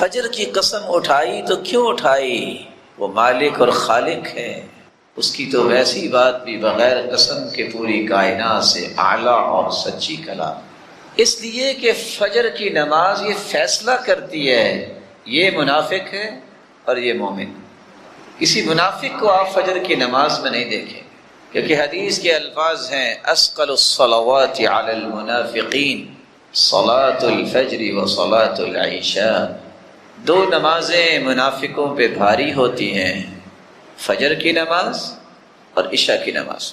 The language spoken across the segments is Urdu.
فجر کی قسم اٹھائی تو کیوں اٹھائی؟ وہ مالک اور خالق ہے، اس کی تو ویسی بات بھی بغیر قسم کے پوری کائنات سے اعلیٰ اور سچی کلام، اس لیے کہ فجر کی نماز یہ فیصلہ کرتی ہے یہ منافق ہے اور یہ مومن۔ کسی منافق کو آپ فجر کی نماز میں نہیں دیکھیں، کیونکہ حدیث کے الفاظ ہیں اسقل الصلوات علی المنافقین صلاۃ الفجر و صلاۃ العشاء، دو نمازیں منافقوں پہ بھاری ہوتی ہیں، فجر کی نماز اور عشاء کی نماز۔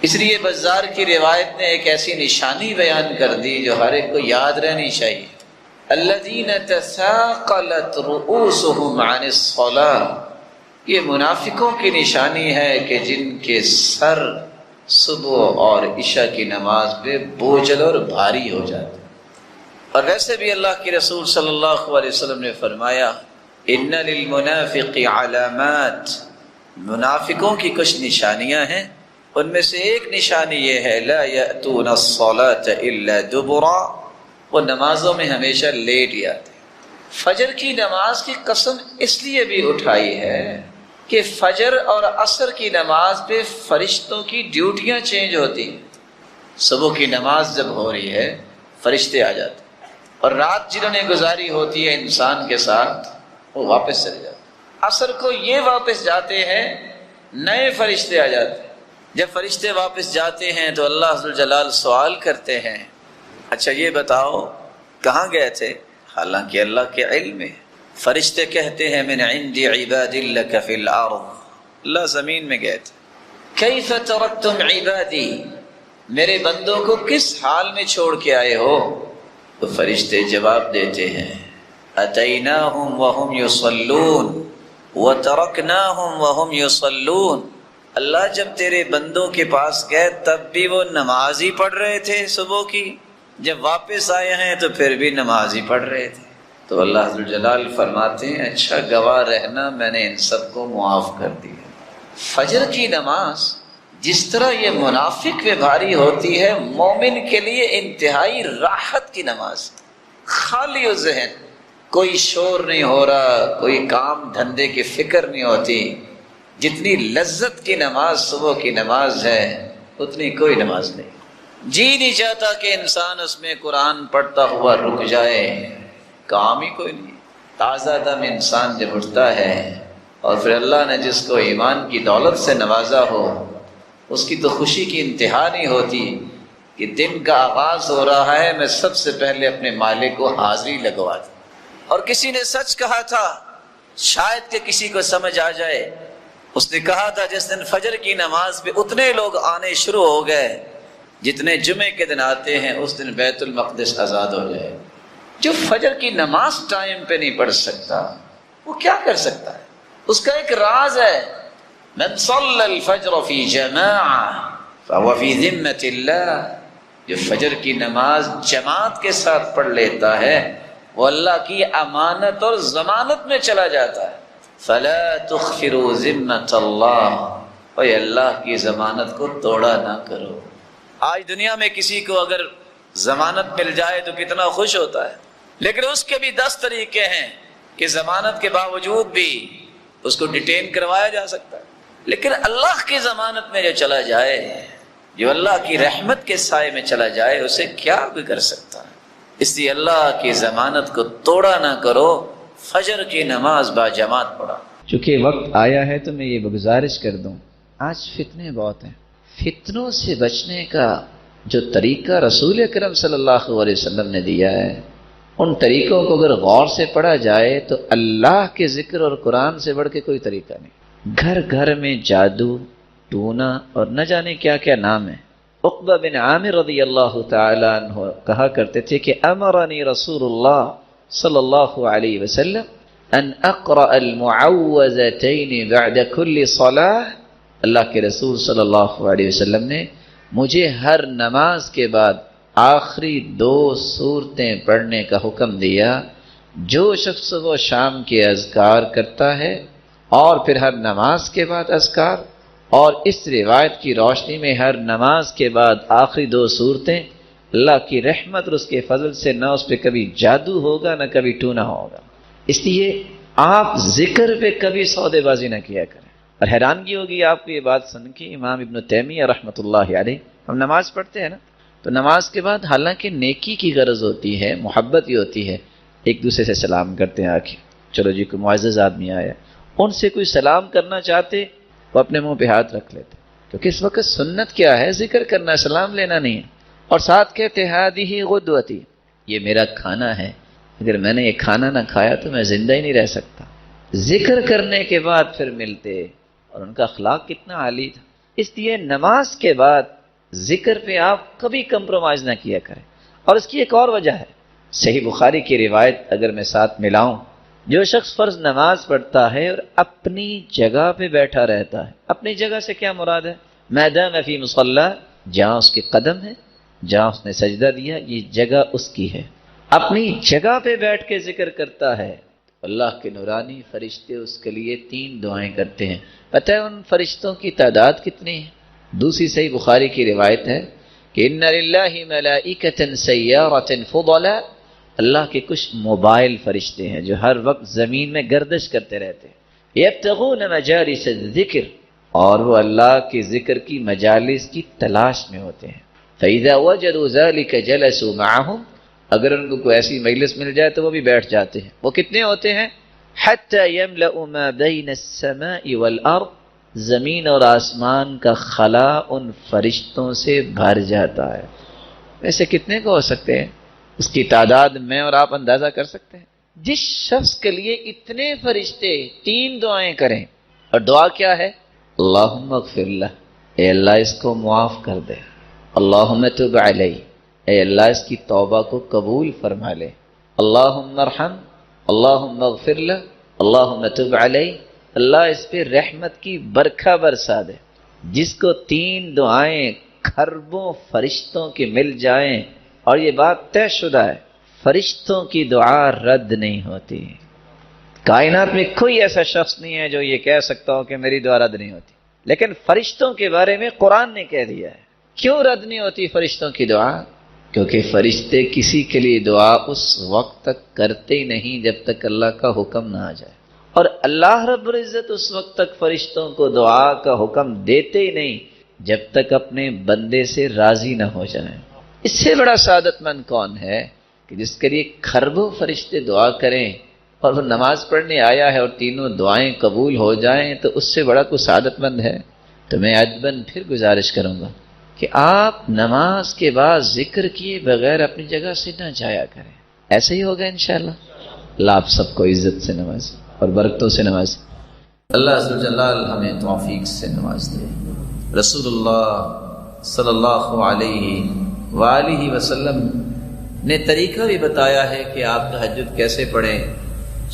اس لیے بزار کی روایت نے ایک ایسی نشانی بیان کر دی جو ہر ایک کو یاد رہنی چاہیے، الذین تثاقلت رؤوسهم عن الصلاۃ، یہ منافقوں کی نشانی ہے کہ جن کے سر صبح اور عشاء کی نماز پہ بوجھل اور بھاری ہو جاتے۔ اور ویسے بھی اللہ کے رسول صلی اللہ علیہ وسلم نے فرمایا ان للمنافق علامات، منافقوں کی کچھ نشانیاں ہیں، ان میں سے ایک نشانی یہ ہے لا یأتون الصلاة الا دبرا، وہ نمازوں میں ہمیشہ لیٹ ہی آتے۔ فجر کی نماز کی قسم اس لیے بھی اٹھائی ہے کہ فجر اور عصر کی نماز پہ فرشتوں کی ڈیوٹیاں چینج ہوتی ہیں۔ صبح کی نماز جب ہو رہی ہے فرشتے آ جاتے ہیں، اور رات جنہوں نے گزاری ہوتی ہے انسان کے ساتھ وہ واپس چلے جاتے ہیں۔ عصر کو یہ واپس جاتے ہیں، نئے فرشتے آ جاتے ہیں۔ جب فرشتے واپس جاتے ہیں تو اللہ عز و جلال سوال کرتے ہیں اچھا یہ بتاؤ کہاں گئے تھے؟ حالانکہ اللہ کے علم میں۔ فرشتے کہتے ہیں من عند عباد لک فی الارض، اللہ زمین میں گئے تھے۔ کیف ترکتم عبادی، میرے بندوں کو کس حال میں چھوڑ کے آئے ہو؟ تو فرشتے جواب دیتے ہیں اتیناہم وہم یصلون وترکناہم وہم یصلون، اللہ جب تیرے بندوں کے پاس گئے تب بھی وہ نماز ہی پڑھ رہے تھے صبح کی، جب واپس آئے ہیں تو پھر بھی نماز ہی پڑھ رہے تھے۔ تو اللہ عز و جلال فرماتے ہیں اچھا گواہ رہنا میں نے ان سب کو معاف کر دیا۔ فجر کی نماز جس طرح یہ منافق پہ بھاری ہوتی ہے، مومن کے لیے انتہائی راحت کی نماز، خالی و ذہن، کوئی شور نہیں ہو رہا، کوئی کام دھندے کی فکر نہیں ہوتی۔ جتنی لذت کی نماز صبح کی نماز ہے اتنی کوئی نماز نہیں۔ جی نہیں چاہتا کہ انسان اس میں قرآن پڑھتا ہوا رک جائے، کام ہی کوئی نہیں۔ تازہ دم انسان جب اٹھتا ہے اور پھر اللہ نے جس کو ایمان کی دولت سے نوازا ہو، اس کی تو خوشی کی انتہا نہیں ہوتی کہ دن کا آغاز ہو رہا ہے، میں سب سے پہلے اپنے مالک کو حاضری لگوا دوں۔ اور کسی نے سچ کہا تھا، شاید کہ کسی کو سمجھ آ جائے، اس نے کہا تھا جس دن فجر کی نماز پہ اتنے لوگ آنے شروع ہو گئے جتنے جمعے کے دن آتے ہیں، اس دن بیت المقدس آزاد ہو جائے۔ جو فجر کی نماز ٹائم پہ نہیں پڑھ سکتا وہ کیا کر سکتا ہے؟ اس کا ایک راز ہے، من صلی الفجر فی جماعہ فهو فی ذمۃ اللہ، جو فجر کی نماز جماعت کے ساتھ پڑھ لیتا ہے وہ اللہ کی امانت اور ضمانت میں چلا جاتا ہے۔ فلا تخفروا ذمۃ اللہ، اے اللہ کی ضمانت کو توڑا نہ کرو۔ آج دنیا میں کسی کو اگر ضمانت مل جائے تو کتنا خوش ہوتا ہے، لیکن اس کے بھی 10 طریقے ہیں کہ ضمانت کے باوجود بھی اس کو ڈیٹین کروایا جا سکتا ہے۔ لیکن اللہ کی ضمانت میں جو چلا جائے، جو اللہ کی رحمت کے سائے میں چلا جائے، اسے کیا بھی کر سکتا ہے۔ اس لیے اللہ کی ضمانت کو توڑا نہ کرو، فجر کی نماز با جماعت پڑھا۔ چونکہ وقت آیا ہے تو میں یہ گزارش کر دوں، آج فتنے بہت ہیں، فتنوں سے بچنے کا جو طریقہ رسول اکرم صلی اللہ علیہ وسلم نے دیا ہے، ان طریقوں کو اگر غور سے پڑھا جائے تو اللہ کے ذکر اور قرآن سے بڑھ کے کوئی طریقہ نہیں۔ گھر گھر میں جادو، ٹونا اور نہ جانے کیا کیا نام ہے۔ عقبہ بن عامر رضی اللہ تعالی عنہ کہا کرتے تھے کہ امرنی رسول اللہ صلی اللہ علیہ وسلم ان اقرأ المعوذتین بعد کل صلاة، اللہ کے رسول صلی اللہ علیہ وسلم نے مجھے ہر نماز کے بعد آخری 2 سورتیں پڑھنے کا حکم دیا۔ جو شخص صبح و شام کے اذکار کرتا ہے اور پھر ہر نماز کے بعد اذکار، اور اس روایت کی روشنی میں ہر نماز کے بعد آخری 2 سورتیں، اللہ کی رحمت اور اس کے فضل سے نہ اس پہ کبھی جادو ہوگا نہ کبھی ٹونا ہوگا۔ اس لیے آپ ذکر پہ کبھی سودے بازی نہ کیا کریں. اور حیرانگی ہوگی آپ کو یہ بات سن کے، امام ابن تیمیہ رحمۃ اللہ علیہ، ہم نماز پڑھتے ہیں نا، تو نماز کے بعد حالانکہ نیکی کی غرض ہوتی ہے، محبت ہی ہوتی ہے، ایک دوسرے سے سلام کرتے ہیں. آکے چلو جی کوئی معزز آدمی آیا، ان سے کوئی سلام کرنا چاہتے وہ اپنے منہ پہ ہاتھ رکھ لیتے، کیونکہ اس وقت سنت کیا ہے؟ ذکر کرنا، سلام لینا نہیں ہے. اور ساتھ کہتے ہادی غدوتی، یہ میرا کھانا ہے، اگر میں نے یہ کھانا نہ کھایا تو میں زندہ ہی نہیں رہ سکتا. ذکر کرنے کے بعد پھر ملتے، اور ان کا اخلاق کتنا عالی تھا. اس لیے نماز کے بعد ذکر پہ آپ کبھی کمپرومائز نہ کیا کریں. اور اس کی ایک اور وجہ ہے، صحیح بخاری کی روایت اگر میں ساتھ ملاؤں، جو شخص فرض نماز پڑھتا ہے اور اپنی جگہ پہ بیٹھا رہتا ہے، اپنی جگہ سے کیا مراد ہے؟ میدان فی مصلی، جہاں اس کے قدم ہے، جہاں اس نے سجدہ دیا، یہ جگہ اس کی ہے. اپنی جگہ پہ بیٹھ کے ذکر کرتا ہے، اللہ کے نورانی فرشتے اس کے لیے 3 دعائیں کرتے ہیں. پتہ ہے ان فرشتوں کی تعداد کتنی ہے؟ دوسری صحیح بخاری کی روایت ہے کہ ان للہ ملائکۃ سیارۃ فضلا، اللہ کے کچھ موبائل فرشتے ہیں جو ہر وقت زمین میں گردش کرتے رہتے ہیں. یبتغون مجالس الذکر، اور وہ اللہ کے ذکر کی مجالس کی تلاش میں ہوتے ہیں. فإذا وجدوا ذلك جلسوا معهم، اگر ان کو کوئی ایسی مجلس مل جائے تو وہ بھی بیٹھ جاتے ہیں. وہ کتنے ہوتے ہیں؟ حتی یملأ ما بین السماء والارض، زمین اور آسمان کا خلا ان فرشتوں سے بھر جاتا ہے. ویسے کتنے کو ہو سکتے ہیں؟ اس کی تعداد میں اور آپ اندازہ کر سکتے ہیں. جس شخص کے لیے اتنے فرشتے 3 دعائیں کریں، اور دعا کیا ہے؟ اللہم اغفر لہ، اے اللہ اس کو معاف کر دے. اللہم تب علیہ، اے اللہ اس کی توبہ کو قبول فرما لے. اللہم ارحم، اللہم اغفر لہ، اللہم تب علیہ، اللہ اس پہ رحمت کی برکھا برسا دے. جس کو 3 دعائیں کھربوں فرشتوں کے مل جائیں، اور یہ بات طے شدہ ہے، فرشتوں کی دعا رد نہیں ہوتی. کائنات میں کوئی ایسا شخص نہیں ہے جو یہ کہہ سکتا ہو کہ میری دعا رد نہیں ہوتی. لیکن فرشتوں کے بارے میں قرآن نے کہہ دیا ہے. کیوں رد نہیں ہوتی فرشتوں کی دعا؟ کیونکہ فرشتے کسی کے لیے دعا اس وقت تک کرتے ہی نہیں جب تک اللہ کا حکم نہ آ جائے. اور اللہ رب العزت اس وقت تک فرشتوں کو دعا کا حکم دیتے ہی نہیں جب تک اپنے بندے سے راضی نہ ہو جائیں. اس سے بڑا سعادت مند کون ہے کہ جس کے لیے کھربوں فرشتے دعا کریں اور وہ نماز پڑھنے آیا ہے اور 3 دعائیں قبول ہو جائیں، تو اس سے بڑا کوئی سعادت مند ہے؟ تو میں ادباً پھر گزارش کروں گا کہ آپ نماز کے بعد ذکر کیے بغیر اپنی جگہ سے نہ جایا کریں. ایسے ہی ہوگا انشاءاللہ. اللہ آپ سب کو عزت سے نوازے اور برکتوں سے نوازے. اللہ عز و جلال ہمیں توفیق سے نواز دے. رسول اللہ صلی اللہ علیہ وآلہ وسلم نے طریقہ بھی بتایا ہے کہ آپ تہجد کیسے پڑھیں.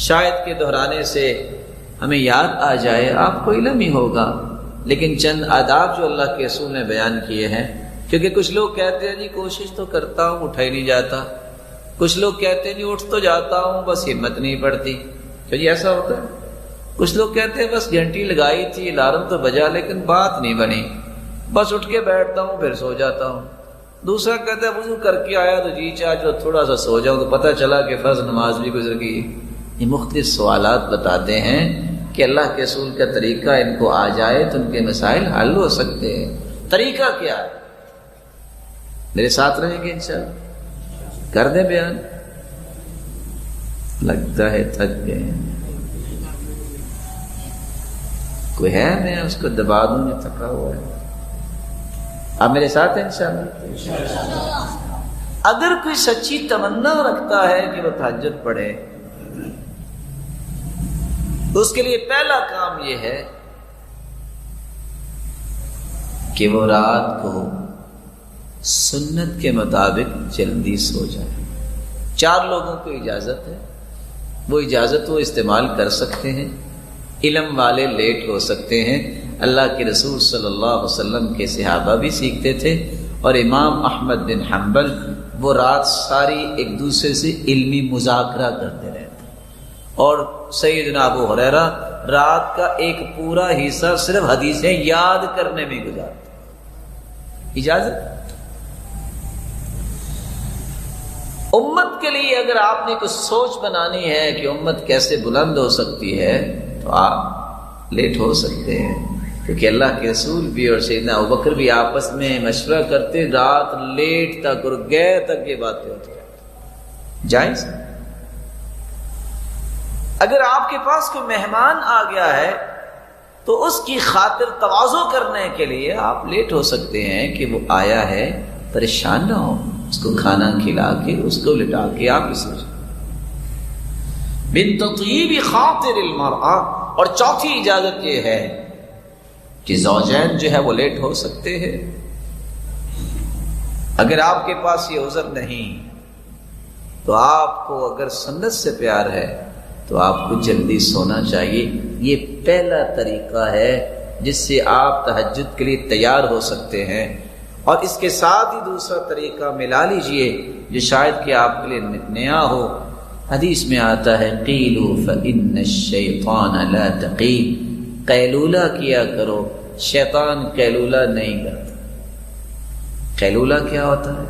شاید کہ دہرانے سے ہمیں یاد آ جائے، آپ کو علم ہی ہوگا، لیکن چند آداب جو اللہ کے رسول نے بیان کیے ہیں. کیونکہ کچھ لوگ کہتے ہیں جی کوشش تو کرتا ہوں اٹھا ہی نہیں جاتا، کچھ لوگ کہتے ہیں جی اٹھ تو جاتا ہوں بس ہمت نہیں پڑتی. کہ جی ایسا ہوتا ہے؟ کچھ لوگ کہتے ہیں بس گھنٹی لگائی تھی، الارم تو بجا لیکن بات نہیں بنی، بس اٹھ کے بیٹھتا ہوں پھر سو جاتا ہوں. دوسرا کہتا ہے وضو کر کے آیا تو جی چاہ جو تھوڑا سا سو جاؤں تو پتہ چلا کہ فرض نماز بھی گزر گئی. یہ مختلف سوالات بتاتے ہیں کہ اللہ کے رسول کا طریقہ ان کو آ جائے تو ان کے مسائل حل ہو سکتے ہیں. طریقہ کیا ہے؟ میرے ساتھ رہیں گے انشاءاللہ؟ کر دیں بیان. لگتا ہے تھک گئے. کوئی ہے میں اس کو دبا دوں یا تھکا ہوا ہے؟ آپ میرے ساتھ ہیں انشاءاللہ. اگر کوئی سچی تمنا رکھتا ہے کہ وہ تہجد پڑھے تو اس کے لیے پہلا کام یہ ہے کہ وہ رات کو سنت کے مطابق جلدی سو جائے. 4 لوگوں کو اجازت ہے، وہ اجازت وہ استعمال کر سکتے ہیں. علم والے لیٹ ہو سکتے ہیں. اللہ کے رسول صلی اللہ علیہ وسلم کے صحابہ بھی سیکھتے تھے، اور امام احمد بن حنبل وہ رات ساری ایک دوسرے سے علمی مذاکرہ کرتے رہتے. اور سیدنا ابو ہریرہ رات کا ایک پورا حصہ صرف حدیثیں یاد کرنے میں گزارتے. اجازت. امت کے لیے اگر آپ نے کچھ سوچ بنانی ہے کہ امت کیسے بلند ہو سکتی ہے تو آپ لیٹ ہو سکتے ہیں، کیونکہ اللہ کے رسول بھی اور سیدنا ابوبکر بھی آپس میں مشورہ کرتے، رات لیٹ تک اور گئے تک یہ باتیں ہوتی ہیں، جائز۔ اگر آپ کے پاس کوئی مہمان آ گیا ہے تو اس کی خاطر تواضع کرنے کے لیے آپ لیٹ ہو سکتے ہیں کہ وہ آیا ہے، پریشان نہ ہو، اس کو کھانا کھلا کے اس کو لٹا کے آپ اسے من تطیب خاطر المرأة۔ اور چوتھی اجازت یہ ہے کہ زوجین جو ہے وہ لیٹ ہو سکتے ہیں۔ اگر آپ کے پاس یہ عذر نہیں تو آپ کو اگر سنت سے پیار ہے تو آپ کو جلدی سونا چاہیے۔ یہ پہلا طریقہ ہے جس سے آپ تہجد کے لیے تیار ہو سکتے ہیں، اور اس کے ساتھ ہی دوسرا طریقہ ملا لیجئے جو شاید کہ آپ کے لیے نیا ہو۔ حدیث میں آتا ہے قیلوا فإن الشیطان لا تقیل، قیلولہ کیا کرو، شیطان قیلولہ نہیں کرتا۔ قیلولہ کیا ہوتا ہے؟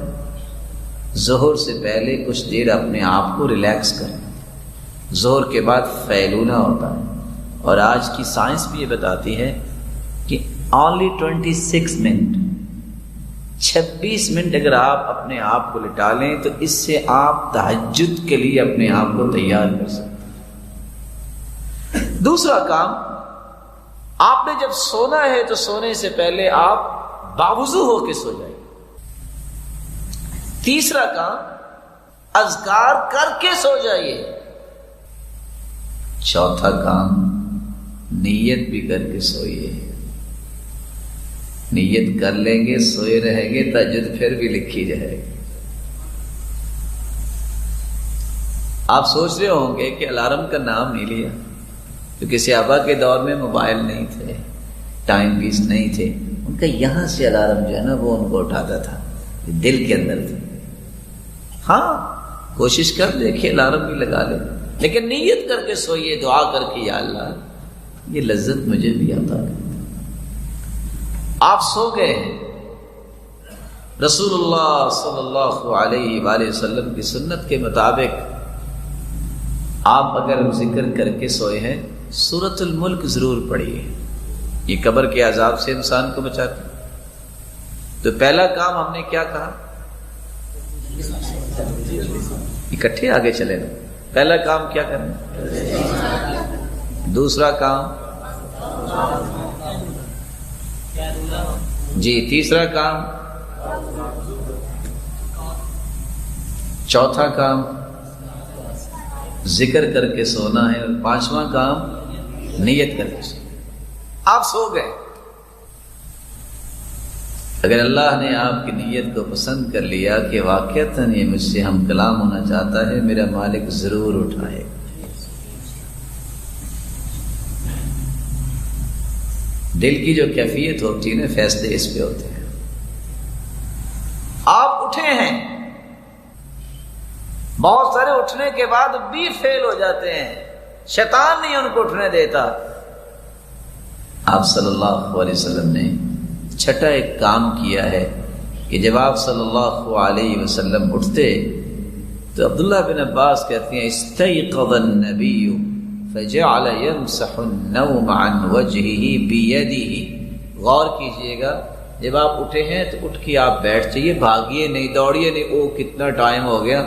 ظہر سے پہلے کچھ دیر اپنے آپ کو ریلیکس کرنا، ظہر کے بعد فیلولہ ہوتا ہے۔ اور آج کی سائنس بھی یہ بتاتی ہے کہ only 26 منٹ 26 منٹ اگر آپ اپنے آپ کو لٹا لیں تو اس سے آپ تہجد کے لیے اپنے آپ کو تیار کر سکتے ہیں۔ دوسرا کام، آپ نے جب سونا ہے تو سونے سے پہلے آپ باوضو ہو کے سو جائیں۔ تیسرا کام، اذکار کر کے سو جائیے۔ چوتھا کام، نیت بھی کر کے سوئیے۔ نیت کر لیں گے، سوئے رہیں گے، تہجد پھر بھی لکھی جائے گی۔ آپ سوچ رہے ہوں گے کہ الارم کا نام نہیں لیا، کیونکہ صحابہ کے دور میں موبائل نہیں تھے، ٹائم پیس نہیں تھے، ان کا یہاں سے الارم جو ہے نا وہ ان کو اٹھاتا تھا، دل کے اندر تھا۔ ہاں کوشش کر دیکھیے الارم بھی لگا لیں، لیکن نیت کر کے سوئیے، دعا کر کے یا اللہ یہ لذت مجھے بھی عطا کر۔ آپ سو گئے، رسول اللہ صلی اللہ علیہ وآلہ وسلم کی سنت کے مطابق آپ اگر ذکر کر کے سوئے ہیں سورۃ الملک ضرور پڑھیے، یہ قبر کے عذاب سے انسان کو بچاتی۔ تو پہلا کام ہم نے کیا کہا؟ اکٹھے آگے چلے نا۔ پہلا کام کیا کرنا؟ دوسرا کام جی، تیسرا کام، چوتھا کام ذکر کر کے سونا ہے، اور پانچواں کام نیت کر کے سونا۔ آپ سو گئے، اگر اللہ نے آپ کی نیت کو پسند کر لیا کہ واقعتاً یہ مجھ سے ہم کلام ہونا چاہتا ہے، میرا مالک ضرور اٹھائے گا۔ دل کی جو کیفیت ہوتی ہے نا، فیصلے اس پہ ہوتے ہیں۔ آپ اٹھے ہیں، بہت سارے اٹھنے کے بعد بھی فیل ہو جاتے ہیں، شیطان نہیں ان کو اٹھنے دیتا۔ آپ صلی اللہ علیہ وسلم نے چھٹا ایک کام کیا ہے کہ جب آپ صلی اللہ علیہ وسلم اٹھتے تو عبداللہ بن عباس کہتے ہیں استيقظ النبی فجعل يمسح النوم عن وجهه بيده۔ غور کیجئے گا، جب آپ اٹھے ہیں تو اٹھ کے آپ بیٹھ جائیے، بھاگیے نہیں، دوڑیے نہیں، او کتنا ٹائم ہو گیا۔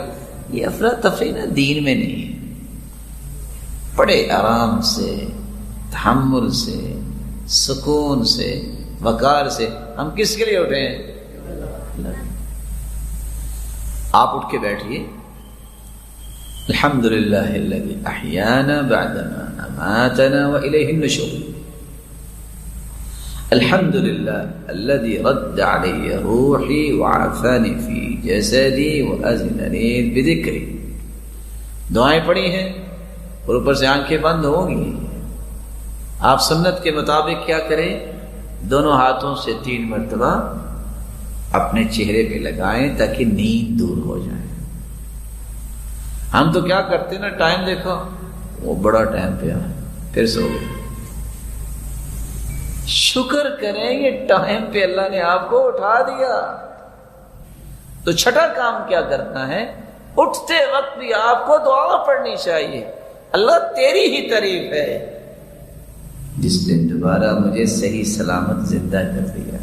یہ افراتفری نا دین میں نہیں ہے۔ بڑے آرام سے، تحمل سے، سکون سے، وقار سے ہم کس کے لیے اٹھے ہیں؟ آپ اٹھ کے بیٹھیے، الحمدللہ الذی احیانا بعدما اماتنا والیہ النشور، الحمدللہ الذی رد علی روحی وعافانی فی جسدی واذن لی بذکری۔ دعائیں پڑھی ہیں اور اوپر سے آنکھیں بند ہوگی۔ آپ سنت کے مطابق کیا کریں؟ دونوں ہاتھوں سے 3 مرتبہ اپنے چہرے پہ لگائیں تاکہ نیند دور ہو جائے۔ ہم تو کیا کرتے نا، ٹائم دیکھو وہ بڑا ٹائم پہ آئے پھر سو گئے۔ شکر کریں یہ ٹائم پہ اللہ نے آپ کو اٹھا دیا۔ تو چھٹا کام کیا کرنا ہے؟ اٹھتے وقت بھی آپ کو دعا پڑھنی چاہیے، اللہ تیری ہی تعریف ہے جس نے دوبارہ مجھے صحیح سلامت زندہ کر دیا۔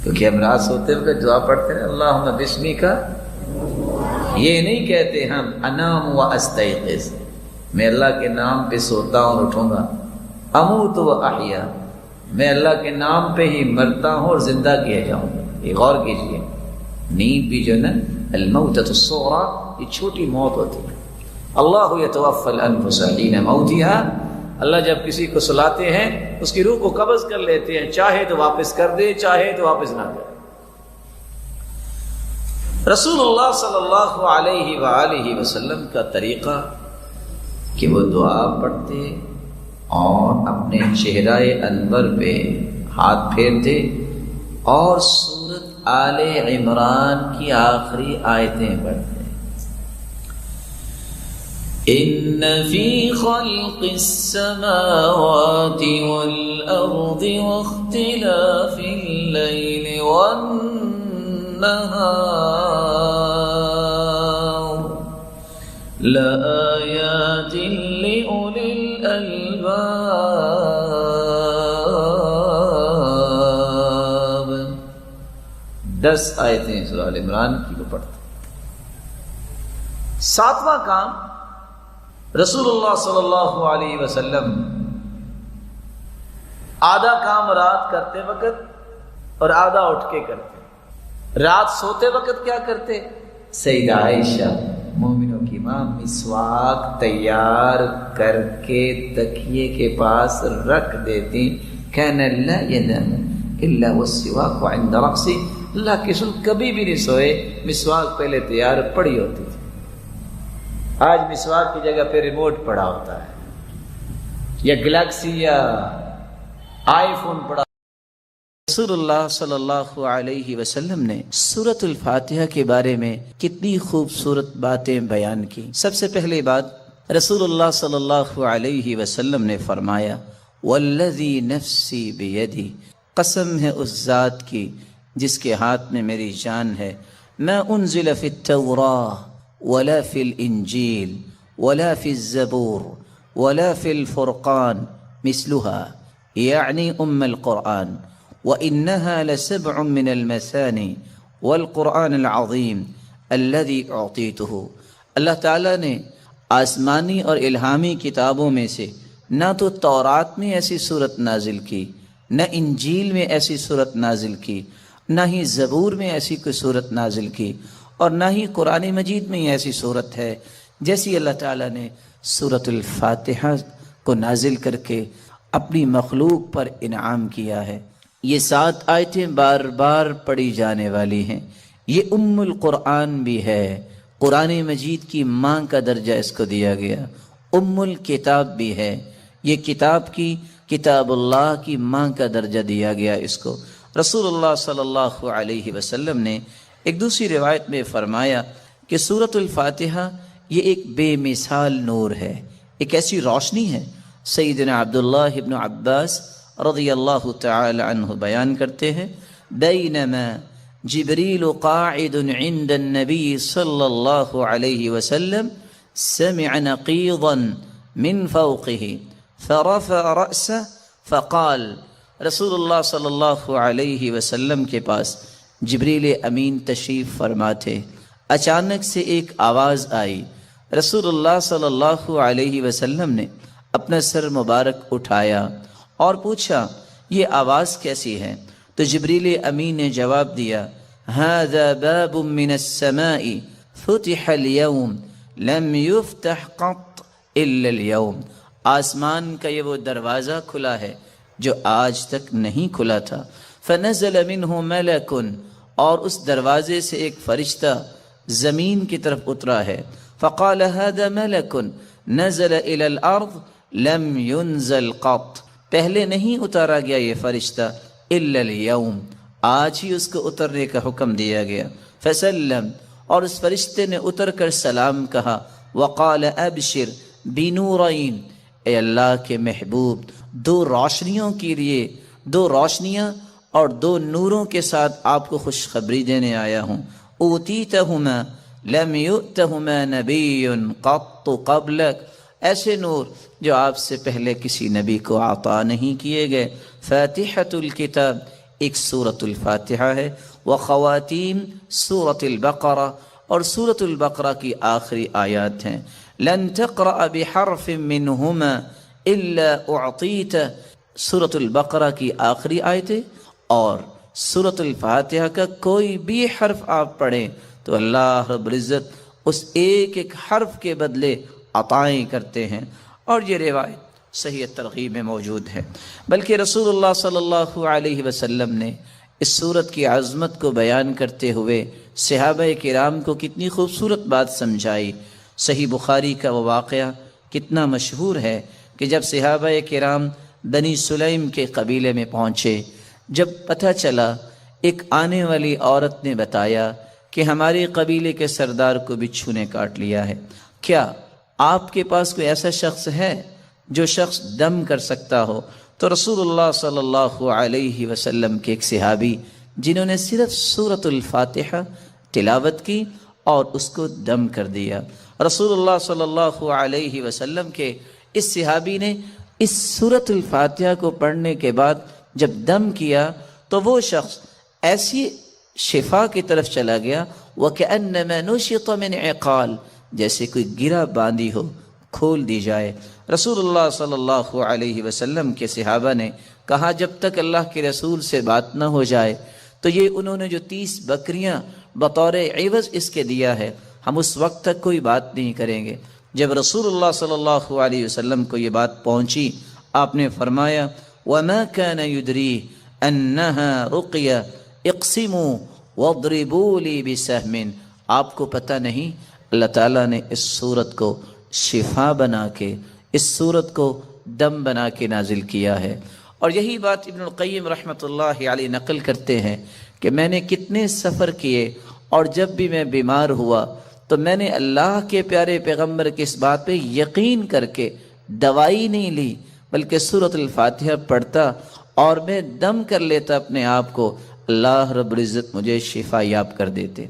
کیونکہ ہم رات سوتے ہوئے دعا پڑھتے ہیں اللہم بسمی کا، یہ نہیں کہتے ہم انام و استیقظ، میں اللہ کے نام پہ سوتا ہوں اور اٹھوں گا، اموت و احیا، میں اللہ کے نام پہ ہی مرتا ہوں اور زندہ کیا جاؤں گا۔ یہ غور کیجیے، نیند بھی جو نا الموتۃ الصغریٰ، یہ چھوٹی موت ہوتی ہے۔ اللہ یتوفی الانفس حین موتها، اللہ جب کسی کو سلاتے ہیں اس کی روح کو قبض کر لیتے ہیں، چاہے تو واپس کر دے، چاہے تو واپس نہ کرے۔ رسول اللہ صلی اللہ علیہ وآلہ وسلم کا طریقہ کہ وہ دعا پڑھتے اور اپنے چہرہ انور پہ ہاتھ پھیرتے اور سورۃ آل عمران کی آخری آیتیں پڑھتے۔ ان فی خلق السماوات والارض واختلاف اللیل والنہار لآیات لأولی الالباب۔ 10 آیتیں سورہ آل عمران کی وہ پڑھتے۔ 7واں کام، رسول اللہ صلی اللہ علیہ وسلم آدھا کام رات کرتے وقت اور آدھا اٹھ کے کرتے۔ رات سوتے وقت کیا کرتے؟ سیدہ عائشہ مومنوں کی ماں مسواک تیار کر کے تکیے کے پاس رکھ دیتی، کان لا ینام الا والسواک عند رأسه، اللہ کے رسول کبھی بھی نہیں سوئے مسواک پہلے تیار پڑی ہوتی تھی۔ آج مسواک کی جگہ پہ ریموٹ پڑا ہوتا ہے، یا گلیکسی یا آئی فون پڑا۔ رسول اللہ صلی اللہ علیہ وسلم نے سورۃ الفاتحہ کے بارے میں کتنی خوبصورت باتیں بیان کی۔ سب سے پہلی بات، رسول اللہ صلی اللہ علیہ وسلم نے فرمایا والذی نفسی بیدی، قسم ہے اس ذات کی جس کے ہاتھ میں میری جان ہے، ما انزل فی التوراۃ ولا فی الانجیل ولا فی الزبور ولا فی الفرقان مثلها یعنی القرآن، وإنها لسبع من المثانی والقرآن العظیم الذي اعطیته۔ اللہ تعالیٰ نے آسمانی اور الہامی کتابوں میں سے نہ تو تورات میں ایسی صورت نازل کی، نہ انجیل میں ایسی صورت نازل کی، نہ ہی زبور میں ایسی کوئی صورت نازل کی، اور نہ ہی قرآن مجید میں ایسی صورت ہے جیسی اللہ تعالیٰ نے سورۃ الفاتحہ کو نازل کر کے اپنی مخلوق پر انعام کیا ہے۔ یہ 7 آیتیں بار بار پڑھی جانے والی ہیں۔ یہ ام القرآن بھی ہے، قرآن مجید کی ماں کا درجہ اس کو دیا گیا، ام الکتاب بھی ہے، یہ کتاب اللہ کی ماں کا درجہ دیا گیا اس کو۔ رسول اللہ صلی اللہ علیہ وسلم نے ایک دوسری روایت میں فرمایا کہ سورۃ الفاتحہ یہ ایک بے مثال نور ہے، ایک ایسی روشنی ہے۔ سیدنا عبداللہ ابن عباس رضی اللہ تعالی عنہ بیان کرتے ہیں، بینما جبریل قاعد عند النبی صلی اللہ علیہ وسلم سمع نقیضا من فوقه فرفع رأسه فقال، رسول اللہ صلی اللہ علیہ وسلم کے پاس جبریل امین تشریف فرما تھے، اچانک سے ایک آواز آئی۔ رسول اللہ صلی اللہ علیہ وسلم نے اپنا سر مبارک اٹھایا اور پوچھا یہ آواز کیسی ہے؟ تو جبریل امین نے جواب دیا، هذا باب من السماء فتح اليوم لم يفتح قط الا اليوم، آسمان کا یہ وہ دروازہ کھلا ہے جو آج تک نہیں کھلا تھا۔ فنزل منه ملک، اور اس دروازے سے ایک فرشتہ زمین کی طرف اترا ہے۔ فقال هذا ملک نزل الى الارض لم ينزل قط، پہلے نہیں اتارا گیا یہ فرشتہ الا اليوم، آج ہی اس کو اترنے کا حکم دیا گیا۔ فسلم، اور اس فرشتے نے اتر کر سلام کہا۔ وقال ابشر بنورین، اے اللہ کے محبوب 2 روشنیوں کے لیے، 2 روشنیاں اور 2 نوروں کے ساتھ آپ کو خوشخبری دینے آیا ہوں۔ اوتیتہما لم یؤتہما نبی قط قبلک، ایسے نور جو آپ سے پہلے کسی نبی کو عطا نہیں کیے گئے. فاتحۃ الکتاب ایک سورۃ الفاتحہ ہے، وخواتیم سورۃ البقرہ، اور سورۃ البقرہ کی آخری آیات ہیں. لن تقرأ بحرف منہما الا اعطیت، سورۃ البقرہ کی آخری آیتیں اور سورۃ الفاتحہ کا کوئی بھی حرف آپ پڑھیں تو اللہ رب العزت اس ایک ایک حرف کے بدلے عطائیں کرتے ہیں. اور یہ روایت صحیح ترغیب میں موجود ہے. بلکہ رسول اللہ صلی اللہ علیہ وسلم نے اس سورت کی عظمت کو بیان کرتے ہوئے صحابہ کرام کو کتنی خوبصورت بات سمجھائی. صحیح بخاری کا وہ واقعہ کتنا مشہور ہے کہ جب صحابہ کرام بنی سلیم کے قبیلے میں پہنچے، جب پتہ چلا ایک آنے والی عورت نے بتایا کہ ہمارے قبیلے کے سردار کو بچھو نے کاٹ لیا ہے، کیا آپ کے پاس کوئی ایسا شخص ہے جو شخص دم کر سکتا ہو؟ تو رسول اللہ صلی اللہ علیہ وسلم کے ایک صحابی جنہوں نے صرف سورۃ الفاتحہ تلاوت کی اور اس کو دم کر دیا. رسول اللہ صلی اللہ علیہ وسلم کے اس صحابی نے اس سورۃ الفاتحہ کو پڑھنے کے بعد جب دم کیا تو وہ شخص ایسی شفا کی طرف چلا گیا وَكَأَنَّمَا نُشِطَ مِنْ عِقَالٍ، جیسے کوئی گرہ باندھی ہو کھول دی جائے. رسول اللہ صلی اللہ علیہ وسلم کے صحابہ نے کہا جب تک اللہ کے رسول سے بات نہ ہو جائے تو یہ انہوں نے جو 30 بکریاں بطور عوض اس کے دیا ہے ہم اس وقت تک کوئی بات نہیں کریں گے. جب رسول اللہ صلی اللہ علیہ وسلم کو یہ بات پہنچی آپ نے فرمایا وَمَا كَانَ يُدْرِي أَنَّهَا رُقْيَ اقْسِمُوا وَاضْرِبُوا لِي بِسَهْمٍ، آپ کو پتہ نہیں اللہ تعالیٰ نے اس صورت کو شفا بنا کے، اس صورت کو دم بنا کے نازل کیا ہے. اور یہی بات ابن القیم رحمۃ اللہ علیہ نقل کرتے ہیں کہ میں نے کتنے سفر کیے اور جب بھی میں بیمار ہوا تو میں نے اللہ کے پیارے پیغمبر کی اس بات پہ یقین کر کے دوائی نہیں لی بلکہ سورۃ الفاتحہ پڑھتا اور میں دم کر لیتا اپنے آپ کو، اللہ رب العزت مجھے شفا یاب کر دیتے.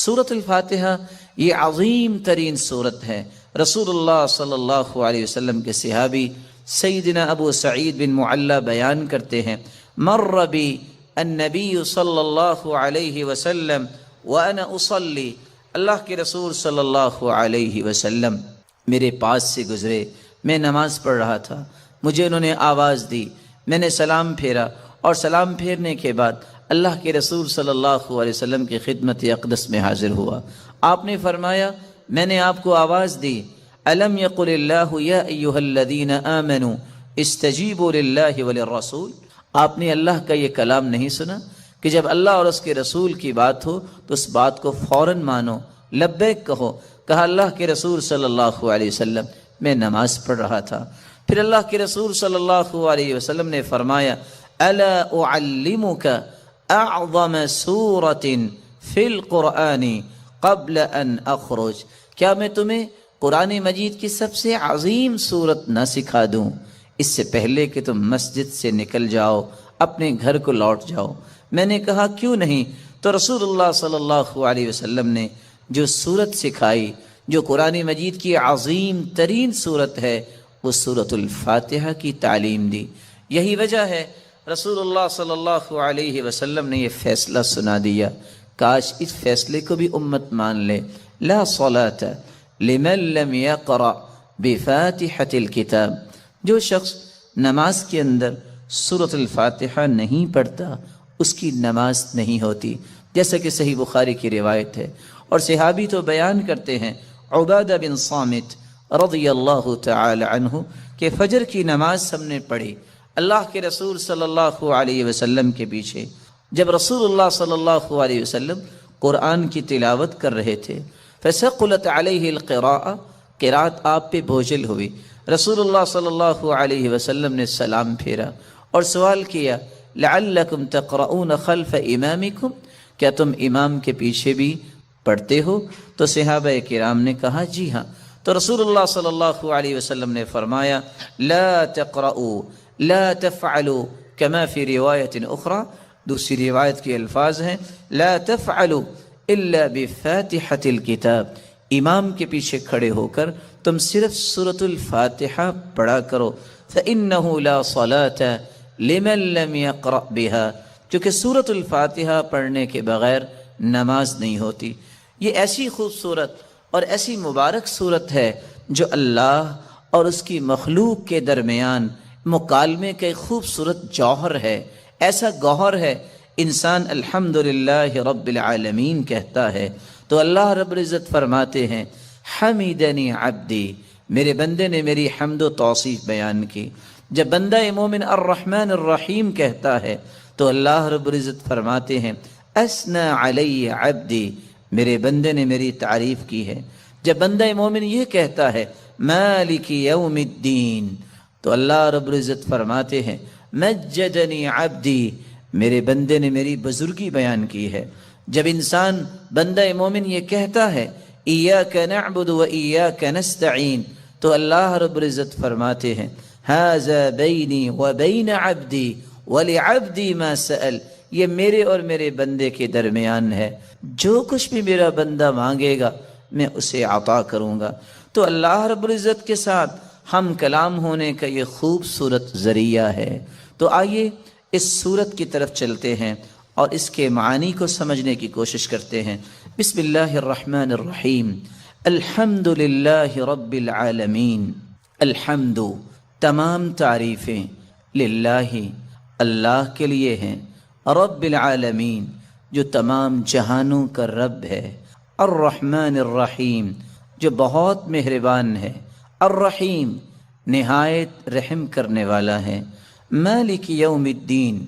سورۃ الفاتحہ یہ عظیم ترین سورت ہے. رسول اللہ صلی اللہ علیہ وسلم کے صحابی سیدنا ابو سعید بن معلی بیان کرتے ہیں مر بی النبی صلی اللہ علیہ وسلم وانا اصلی، اللہ کے رسول صلی اللہ علیہ وسلم میرے پاس سے گزرے، میں نماز پڑھ رہا تھا، مجھے انہوں نے آواز دی، میں نے سلام پھیرا اور سلام پھیرنے کے بعد اللہ کے رسول صلی اللہ علیہ وسلم کی خدمت اقدس میں حاضر ہوا. آپ نے فرمایا میں نے آپ کو آواز دی الم یقل اللہ یا ایھا الذین آمنوا استجیبوا للہ وللرسول، آپ نے اللہ کا یہ کلام نہیں سنا کہ جب اللہ اور اس کے رسول کی بات ہو تو اس بات کو فوراً مانو، لبیک کہو. کہا اللہ کے رسول صلی اللہ علیہ وسلم میں نماز پڑھ رہا تھا. پھر اللہ کے رسول صلی اللہ علیہ وسلم نے فرمایا الا اعلمک اعظم سورۃ فی القرآن قبل ان اخرج، کیا میں تمہیں قرآن مجید کی سب سے عظیم سورت نہ سکھا دوں اس سے پہلے کہ تم مسجد سے نکل جاؤ، اپنے گھر کو لوٹ جاؤ؟ میں نے کہا کیوں نہیں؟ تو رسول اللہ صلی اللہ علیہ وسلم نے جو سورت سکھائی جو قرآن مجید کی عظیم ترین سورت ہے وہ سورۃ الفاتحہ کی تعلیم دی. یہی وجہ ہے رسول اللہ صلی اللہ علیہ وسلم نے یہ فیصلہ سنا دیا، کاش اس فیصلے کو بھی امت مان لے. لا صلاۃ لمن لم یقرأ بفاتحۃ الکتاب، جو شخص نماز کے اندر سورۃ الفاتحہ نہیں پڑھتا اس کی نماز نہیں ہوتی، جیسا کہ صحیح بخاری کی روایت ہے. اور صحابی تو بیان کرتے ہیں عبادہ بن صامت رضی اللہ تعالی عنہ کہ فجر کی نماز ہم نے پڑھی اللہ کے رسول صلی اللہ علیہ وسلم کے پیچھے. جب رسول اللہ صلی اللہ علیہ وسلم قرآن کی تلاوت کر رہے تھے فثقلت علیہ القراءہ، قرات آپ پہ بوجھل ہوئی. رسول اللہ صلی اللہ علیہ وسلم نے سلام پھیرا اور سوال کیا لعلکم تقرؤون خلف امامکم، کیا تم امام کے پیچھے بھی پڑھتے ہو؟ تو صحابہ کرام نے کہا جی ہاں. تو رسول اللہ صلی اللہ علیہ وسلم نے فرمایا لا تقرؤوا لا تفعلوا كما فی روایت اخرى، دوسری روایت کے الفاظ ہیں لا تفعلوا، الا بفاتحۃ الکتاب، امام کے پیچھے کھڑے ہو کر تم صرف سورۃ الفاتحہ پڑھا کرو، فإنہ لا صلاة لمن لم يقرأ بها، کیونکہ سورۃ الفاتحہ پڑھنے کے بغیر نماز نہیں ہوتی۔ یہ ایسی خوبصورت اور ایسی مبارک صورت ہے جو اللہ اور اس کی مخلوق کے درمیان مکالمے کا ایک خوبصورت جوہر ہے، ایسا گوہر ہے۔ انسان الحمدللہ رب العالمین کہتا ہے تو اللہ رب العزت فرماتے ہیں حمیدنی عبدی، میرے بندے نے میری حمد و توصیف بیان کی۔ جب بندہ مومن الرحمن الرحیم کہتا ہے تو اللہ رب العزت فرماتے ہیں اثنى علی عبدی، میرے بندے نے میری تعریف کی ہے۔ جب بندہ مومن یہ کہتا ہے مالک یوم الدین تو اللہ رب العزت فرماتے ہیں مجدنی عبدی، میرے بندے نے میری بزرگی بیان کی ہے۔ جب انسان بندہ مومن یہ کہتا ہے ایاک نعبد و ایاک نستعین تو اللہ رب العزت فرماتے ہیں ھذا بینی و بین عبدی ولعبدی ما سأل، یہ میرے اور میرے بندے کے درمیان ہے، جو کچھ بھی میرا بندہ مانگے گا میں اسے عطا کروں گا۔ تو اللہ رب العزت کے ساتھ ہم کلام ہونے کا یہ خوبصورت ذریعہ ہے۔ تو آئیے اس صورت کی طرف چلتے ہیں اور اس کے معانی کو سمجھنے کی کوشش کرتے ہیں۔ بسم اللہ الرحمن الرحیم، الحمد للہ رب العالمین، الحمد تمام تعریفیں، للہ اللہ کے لیے ہیں، رب العالمین جو تمام جہانوں کا رب ہے، الرحمن الرحیم جو بہت مہربان ہے، الرحیم نہایت رحم کرنے والا ہے، مالک یوم الدین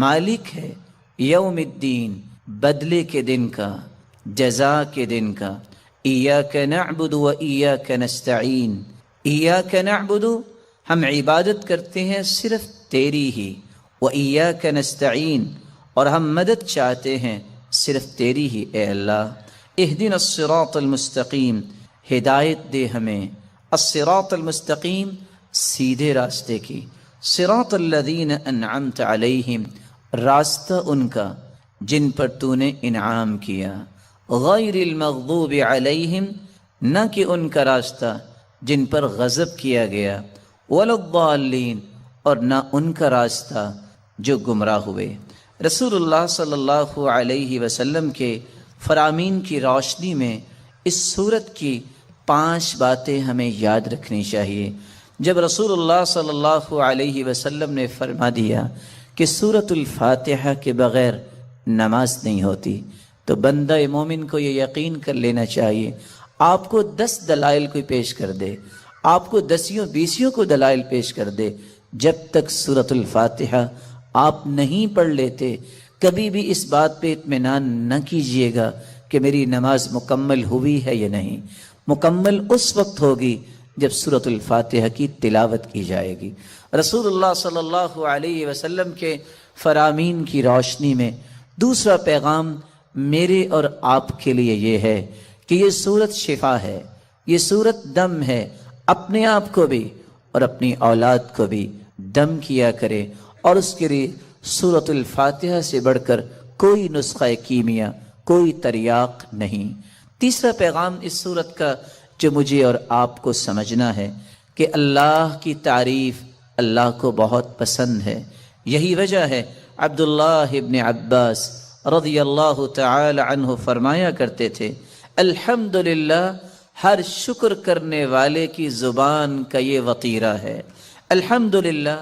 مالک ہے یوم الدین بدلے کے دن کا، جزا کے دن کا، ایاک نعبد و ایاک نستعین، ایاک نعبد ہم عبادت کرتے ہیں صرف تیری ہی، و ایاک نستعین اور ہم مدد چاہتے ہیں صرف تیری ہی اے اللہ۔ اہدنا الصراط المستقیم، ہدایت دے ہمیں، الصراط المستقیم سیدھے راستے کی، صراط الذین انعمت علیہم راستہ ان کا جن پر تو نے انعام کیا، غیر المغضوب علیہم نہ کہ ان کا راستہ جن پر غضب کیا گیا، ولا الضالین اور نہ ان کا راستہ جو گمراہ ہوئے۔ رسول اللہ صلی اللہ علیہ وسلم کے فرامین کی روشنی میں اس سورت کی 5 باتیں ہمیں یاد رکھنی چاہیے۔ جب رسول اللہ صلی اللہ علیہ وسلم نے فرما دیا کہ سورۃ الفاتحہ کے بغیر نماز نہیں ہوتی تو بندہ مومن کو یہ یقین کر لینا چاہیے، آپ کو 10 دلائل کوئی پیش کر دے، آپ کو 10 کو دلائل پیش کر دے، جب تک سورۃ الفاتحہ آپ نہیں پڑھ لیتے کبھی بھی اس بات پہ اطمینان نہ کیجیے گا کہ میری نماز مکمل ہوئی ہے یا نہیں۔ مکمل اس وقت ہوگی جب سورۃ الفاتحہ کی تلاوت کی جائے گی۔ رسول اللہ صلی اللہ علیہ وسلم کے فرامین کی روشنی میں دوسرا پیغام میرے اور آپ کے لیے یہ ہے کہ یہ سورت شفا ہے، یہ سورت دم ہے، اپنے آپ کو بھی اور اپنی اولاد کو بھی دم کیا کرے، اور اس کے لیے سورۃ الفاتحہ سے بڑھ کر کوئی نسخہ کیمیا، کوئی تریاق نہیں۔ تیسرا پیغام اس سورت کا جو مجھے اور آپ کو سمجھنا ہے کہ اللہ کی تعریف اللہ کو بہت پسند ہے۔ یہی وجہ ہے عبداللہ ابن عباس رضی اللہ تعالی عنہ فرمایا کرتے تھے الحمدللہ ہر شکر کرنے والے کی زبان کا یہ وطیرہ ہے۔ الحمدللہ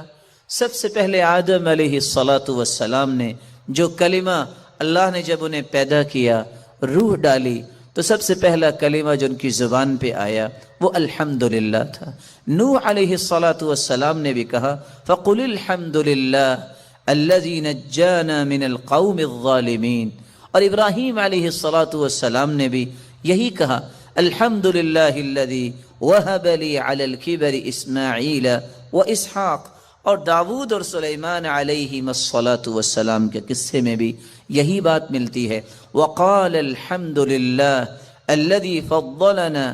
سب سے پہلے آدم علیہ السلام نے جو کلمہ اللہ نے جب انہیں پیدا کیا، روح ڈالی، تو سب سے پہلا کلمہ جو ان کی زبان پہ آیا وہ الحمدللہ تھا۔ نوح علیہ السلام نے بھی کہا فَقُلِ الْحَمْدُ لِلَّهِ الَّذِي نَجَّانَا مِنَ الْقَوْمِ الظَّالِمِينَ، اور ابراہیم علیہ السلام نے بھی یہی کہا الحمدللہ الذی وَهَبَ لِي عَلَى الْكِبَرِ إِسْمَاعِيلَ وَإِسْحَاقَ، اور داود اور سلیمان علیہ السلام کے قصے میں بھی یہی بات ملتی ہے وقال الحمد للہ الذي فضلنا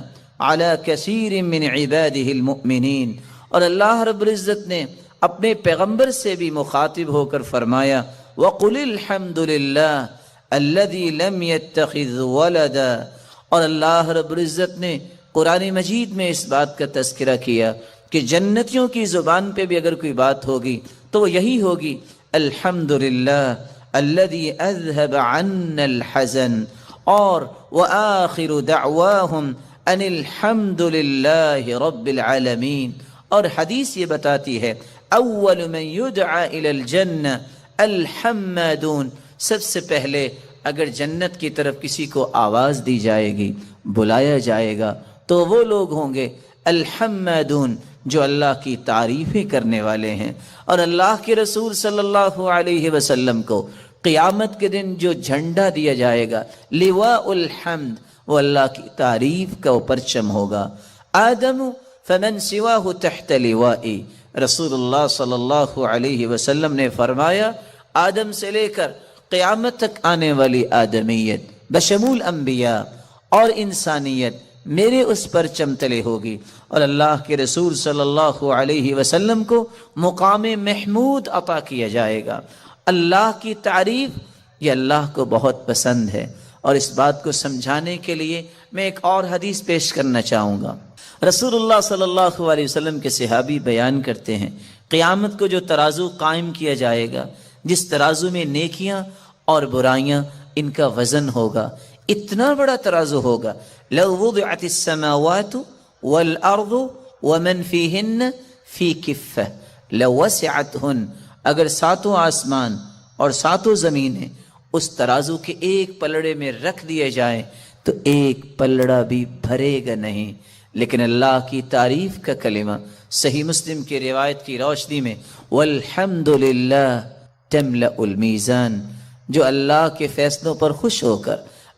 على كثير من عباده المؤمنین، اور اللہ رب العزت نے اپنے پیغمبر سے بھی مخاطب ہو کر فرمایا وقل الحمد للہ الذی لم یتخذ ولدا، اور اللہ رب العزت نے قرآن مجید میں اس بات کا تذکرہ کیا کہ جنتیوں کی زبان پہ بھی اگر کوئی بات ہوگی تو وہ یہی ہوگی، الحمدللہ الذی اذهب عنا الحزن، اور وآخر دعواہم ان الحمد للہ رب العالمین۔ اور حدیث یہ بتاتی ہے اول من یدعا الی الجنہ الحمادون، سب سے پہلے اگر جنت کی طرف کسی کو آواز دی جائے گی، بلایا جائے گا، تو وہ لوگ ہوں گے الحمادون جو اللہ کی تعریفیں کرنے والے ہیں۔ اور اللہ کے رسول صلی اللہ علیہ وسلم کو قیامت کے دن جو جھنڈا دیا جائے گا، لواء الحمد، وہ اللہ کی تعریف کا وہ پرچم ہوگا۔ آدم فمن سواہ تحت لوائی، رسول اللہ صلی اللہ علیہ وسلم نے فرمایا آدم سے لے کر قیامت تک آنے والی آدمیت بشمول انبیاء اور انسانیت میرے اس پرچم تلے ہوگی۔ اور اللہ کے رسول صلی اللہ علیہ وسلم کو مقام محمود عطا کیا جائے گا۔ اللہ کی تعریف یہ اللہ کو بہت پسند ہے، اور اس بات کو سمجھانے کے لیے میں ایک اور حدیث پیش کرنا چاہوں گا۔ رسول اللہ صلی اللہ علیہ وسلم کے صحابی بیان کرتے ہیں قیامت کو جو ترازو قائم کیا جائے گا، جس ترازو میں نیکیاں اور برائیاں ان کا وزن ہوگا، اتنا بڑا ترازو ہوگا، لو وضعت السماوات والارض ومن فیہن فی کفہ لوسعتہن، اگر ساتوں آسمان اور ساتوں زمینیں اس ترازو کے ایک پلڑے میں رکھ دیے جائیں تو ایک پلڑا بھی بھرے گا نہیں۔ لیکن اللہ کی تعریف کا کلمہ صحیح مسلم کی روایت کی روشنی میں والحمدللہ تملأ المیزان، جو اللہ کے فیصلوں پر خوش ہو کر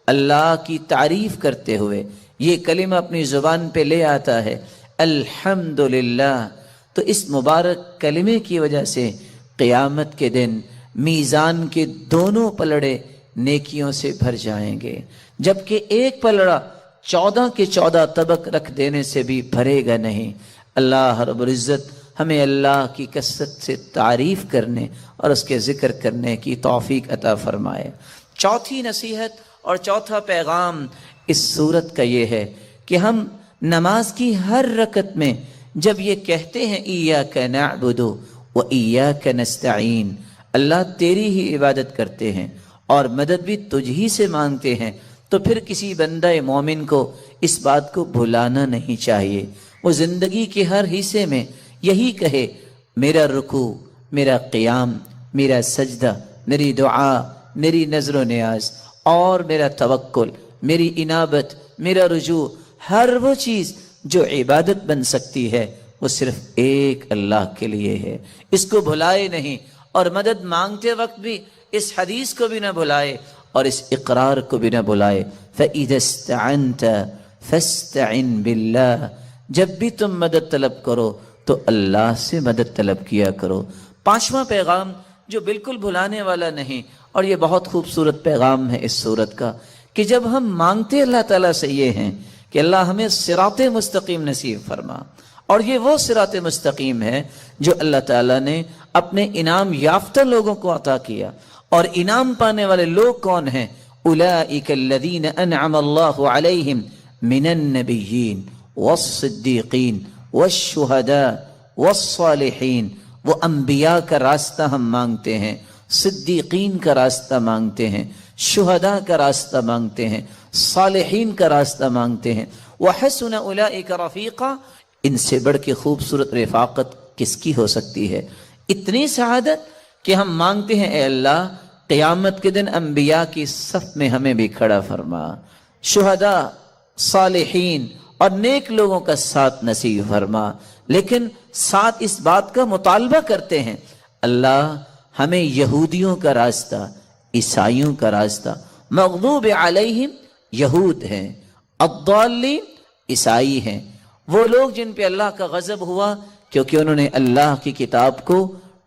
اللہ کی تعریف کرتے ہوئے یہ کلمہ اپنی زبان پہ لے آتا ہے الحمدللہ، تو اس مبارک کلمے کی وجہ سے قیامت کے دن میزان کے دونوں پلڑے نیکیوں سے بھر جائیں گے، جبکہ ایک پلڑا 14 کے 14 طبق رکھ دینے سے بھی بھرے گا نہیں۔ اللہ رب العزت ہمیں اللہ کی کثرت سے تعریف کرنے اور اس کے ذکر کرنے کی توفیق عطا فرمائے۔ چوتھی نصیحت اور چوتھا پیغام اس سورت کا یہ ہے کہ ہم نماز کی ہر رکعت میں جب یہ کہتے ہیں ایاک نعبد و ایاک نستعین، اللہ تیری ہی عبادت کرتے ہیں اور مدد بھی تجھ ہی سے مانگتے ہیں، تو پھر کسی بندہ مومن کو اس بات کو بھلانا نہیں چاہیے۔ وہ زندگی کے ہر حصے میں یہی کہے میرا رکوع، میرا قیام، میرا سجدہ، میری دعا، میری نظر و نیاز اور میرا توکل، میری انابت، میرا رجوع، ہر وہ چیز جو عبادت بن سکتی ہے وہ صرف ایک اللہ کے لیے ہے، اس کو بھلائے نہیں۔ اور مدد مانگتے وقت بھی اس حدیث کو بھی نہ بھلائے اور اس اقرار کو بھی نہ بھلائے فَإِذَا اسْتَعَنْتَ فَاسْتَعِنْ بِاللَّهِ، جب بھی تم مدد طلب کرو تو اللہ سے مدد طلب کیا کرو۔ پانچواں پیغام جو بالکل بھلانے والا نہیں، اور یہ بہت خوبصورت پیغام ہے اس سورت کا، کہ جب ہم مانگتے اللہ تعالیٰ سے یہ ہیں کہ اللہ ہمیں صراط مستقیم نصیب فرما، اور یہ وہ صراط مستقیم ہے جو اللہ تعالیٰ نے اپنے انعام یافتہ لوگوں کو عطا کیا۔ اور انعام پانے والے لوگ کون ہیں؟ اولئک الذین انعم اللہ علیہم من النبیین والصدیقین والشہداء والصالحین۔ وہ انبیاء کا راستہ ہم مانگتے ہیں، صدیقین کا راستہ مانگتے ہیں، شہداء کا راستہ مانگتے ہیں، صالحین کا راستہ مانگتے ہیں۔ وحسن اولئک رفیقا، ان سے بڑھ کے خوبصورت رفاقت کس کی ہو سکتی ہے؟ اتنی سعادت کہ ہم مانگتے ہیں اے اللہ قیامت کے دن انبیاء کی صف میں ہمیں بھی کھڑا فرما، شہداء، صالحین اور نیک لوگوں کا ساتھ نصیب فرما، لیکن ساتھ اس بات کا مطالبہ کرتے ہیں اللہ ہمیں یہودیوں کا راستہ، عیسائیوں کا راستہ، مغضوب علیہم یہود ہیں، الضالین عیسائی ہیں، وہ لوگ جن پہ اللہ کا غضب ہوا کیونکہ انہوں نے اللہ کی کتاب کو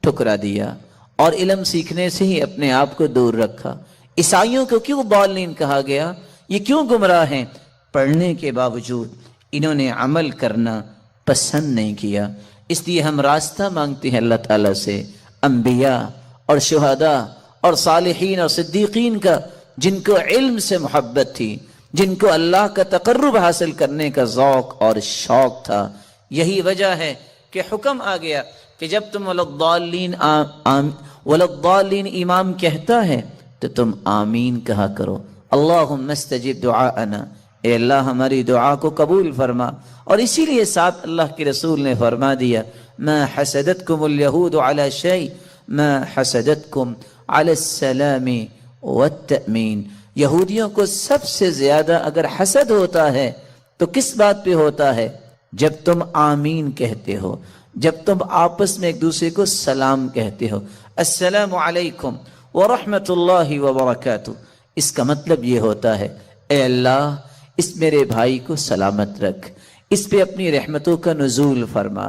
ٹھکرا دیا اور علم سیکھنے سے ہی اپنے آپ کو دور رکھا۔ عیسائیوں کو کیوں ضالین کہا گیا؟ یہ کیوں گمراہ ہیں؟ پڑھنے کے باوجود انہوں نے عمل کرنا پسند نہیں کیا۔ اس لیے ہم راستہ مانگتے ہیں اللہ تعالیٰ سے، انبیاء اور شہداء اور صالحین اور صدیقین کا جن کو علم سے محبت تھی، جن کو اللہ کا تقرب حاصل کرنے کا ذوق اور شوق تھا. یہی وجہ ہے کہ حکم آ گیا کہ جب تم ولضالین امام کہتا ہے تو تم آمین کہا کرو. اللہم استجب دعاءنا، اے اللہ ہماری دعا کو قبول فرما. اور اسی لیے ساتھ اللہ کے رسول نے فرما دیا ما حسدتکم الیہود علی شیء ما حسدتکم علی السلام والتأمین. یہودیوں کو سب سے زیادہ اگر حسد ہوتا ہے تو کس بات پہ ہوتا ہے؟ جب تم آمین کہتے ہو، جب تم آپس میں ایک دوسرے کو سلام کہتے ہو، السلام علیکم ورحمۃ اللہ وبرکاتہ. اس کا مطلب یہ ہوتا ہے اے اللہ اس میرے بھائی کو سلامت رکھ، اس پہ اپنی رحمتوں کا نزول فرما،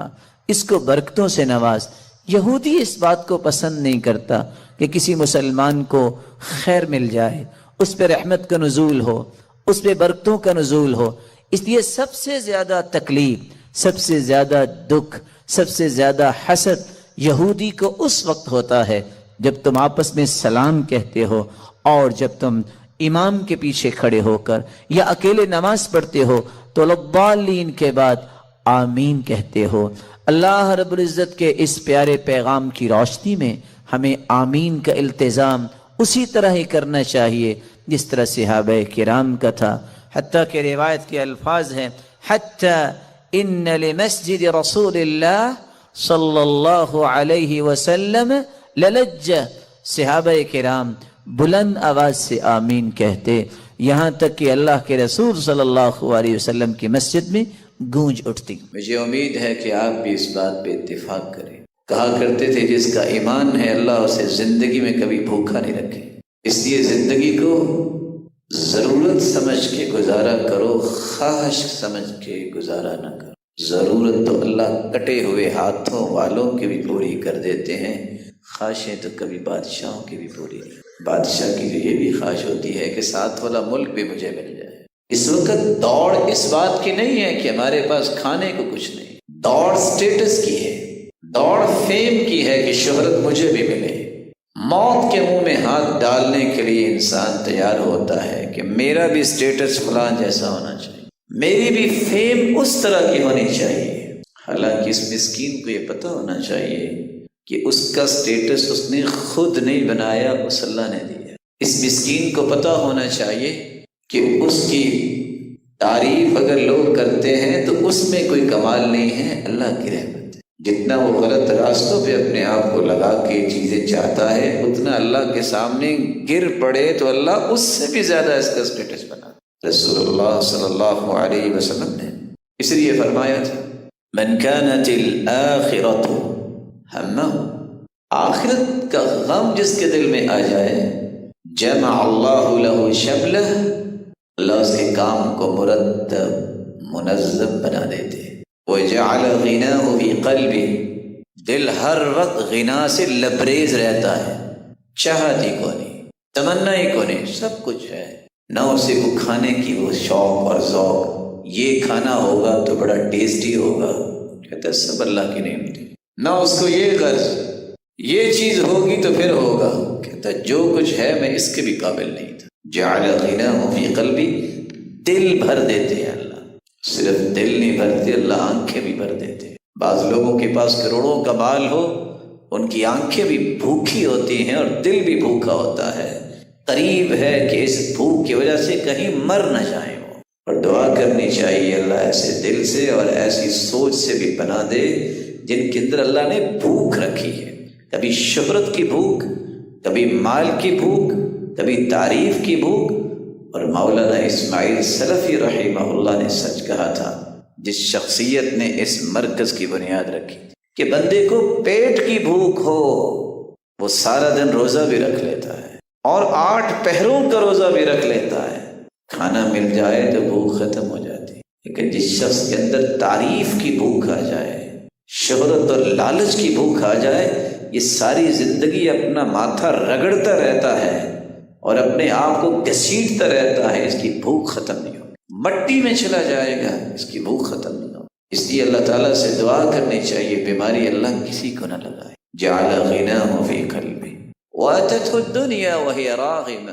اس کو برکتوں سے نواز. یہودی اس بات کو پسند نہیں کرتا کہ کسی مسلمان کو خیر مل جائے، اس پہ رحمت کا نزول ہو، اس پہ برکتوں کا نزول ہو. اس لیے سب سے زیادہ تکلیف، سب سے زیادہ دکھ، سب سے زیادہ حسد یہودی کو اس وقت ہوتا ہے جب تم آپس میں سلام کہتے ہو اور جب تم امام کے پیچھے کھڑے ہو کر یا اکیلے نماز پڑھتے ہو تو لضالین کے بعد آمین کہتے ہو. اللہ رب العزت کے اس پیارے پیغام کی روشنی میں ہمیں آمین کا التزام اسی طرح ہی کرنا چاہیے جس طرح صحابہ کرام کا تھا. حتیٰ کہ روایت کے الفاظ ہیں حتیٰ ان لمسجد رسول اللہ صلی اللہ علیہ وسلم للجہ. صحابہ کرام بلند آواز سے آمین کہتے یہاں تک کہ اللہ کے رسول صلی اللہ علیہ وسلم کی مسجد میں گونج اٹھتی. مجھے امید ہے کہ آپ بھی اس بات پہ اتفاق کریں. کہا کرتے تھے جس کا ایمان ہے اللہ اسے زندگی میں کبھی بھوکا نہیں رکھے. اس لیے زندگی کو ضرورت سمجھ کے گزارا کرو، خواہش سمجھ کے گزارا نہ کرو. ضرورت تو اللہ کٹے ہوئے ہاتھوں والوں کی بھی پوری کر دیتے ہیں، خواہشیں تو کبھی بادشاہوں کی بھی پوری نہیں. بادشاہ کی جو یہ بھی خواہش ہوتی ہے کہ ساتھ والا ملک بھی مجھے مل جائے. اس وقت دوڑ اس بات کی نہیں ہے کہ ہمارے پاس کھانے کو کچھ نہیں، دوڑ سٹیٹس کی ہے، دوڑ فیم کی ہے کہ شہرت مجھے بھی ملے. موت کے منہ میں ہاتھ ڈالنے کے لیے انسان تیار ہوتا ہے کہ میرا بھی سٹیٹس فلاں جیسا ہونا چاہیے، میری بھی فیم اس طرح کی ہونی چاہیے. حالانکہ اس مسکین کو یہ پتہ ہونا چاہیے کہ اس کا سٹیٹس اس نے خود نہیں بنایا، اس اللہ نے دیا. اس مسکین کو پتہ ہونا چاہیے کہ اس کی تعریف اگر لوگ کرتے ہیں تو اس میں کوئی کمال نہیں ہے، اللہ کی رحمت ہے. جتنا وہ غلط راستوں پہ اپنے آپ کو لگا کے چیزیں چاہتا ہے اتنا اللہ کے سامنے گر پڑے تو اللہ اس سے بھی زیادہ اس کا سٹیٹس بنا. رسول اللہ صلی اللہ علیہ وسلم نے اس لیے فرمایا تھا من كانت الآخرۃ ہمہ، آخرت کا غم جس کے دل میں آ جائے جمع اللہ له شملہ، اللہ اس کے کام کو مرتب منظم بنا دیتے. وجعل غناہ فی قلبہ، دل ہر وقت غنا سے لبریز رہتا ہے، چاہت ہی کو نہیں، تمنا ہی کو نہیں، سب کچھ ہے، نہ اسے کو کھانے کی وہ شوق اور ذوق، یہ کھانا ہوگا تو بڑا ٹیسٹی ہوگا، کہتا ہے سب اللہ کی نعمت ہے. نہ اس کو یہ غرض یہ چیز ہوگی تو پھر ہوگا، کہتا ہے جو کچھ ہے میں اس کے بھی قابل نہیں تھا. جعل غناہ فی قلبی، دل بھر دیتے ہیں اللہ. صرف دل نہیں بھرتے، اللہ آنکھیں بھی بھر دیتے ہیں. بعض لوگوں کے پاس کروڑوں کا مال ہو، ان کی آنکھیں بھی بھوکی ہوتی ہیں اور دل بھی بھوکا ہوتا ہے. قریب ہے کہ اس بھوک کی وجہ سے کہیں مر نہ جائیں وہ. اور دعا کرنی چاہیے اللہ ایسے دل سے اور ایسی سوچ سے بھی بنا دے جن کے اندر اللہ نے بھوک رکھی ہے. کبھی شہرت کی بھوک، کبھی مال کی بھوک، کبھی تعریف کی بھوک. اور مولانا اسماعیل سلفی رحمہ اللہ نے سچ کہا تھا، جس شخصیت نے اس مرکز کی بنیاد رکھی کہ بندے کو پیٹ کی بھوک ہو وہ سارا دن روزہ بھی رکھ لیتا ہے اور 8 پہروں کا روزہ بھی رکھ لیتا ہے. کھانا مل جائے تو بھوک ختم ہو جاتی. لیکن جس شخص کے اندر تعریف کی بھوک آ جائے، شہرت اور لالچ کی بھوک آ جائے، یہ ساری زندگی اپنا ماتھا رگڑتا رہتا ہے اور اپنے آپ کو گھسیٹتا رہتا ہے، اس کی بھوک ختم نہیں ہوگی، مٹی میں چلا جائے گا، اس کی بھوک ختم نہیں ہوگی. اس لیے اللہ تعالیٰ سے دعا کرنی چاہیے بیماری اللہ کسی کو نہ لگائے. جعل غناہ فی قلبہ واتته الدنیا وہی راغمہ،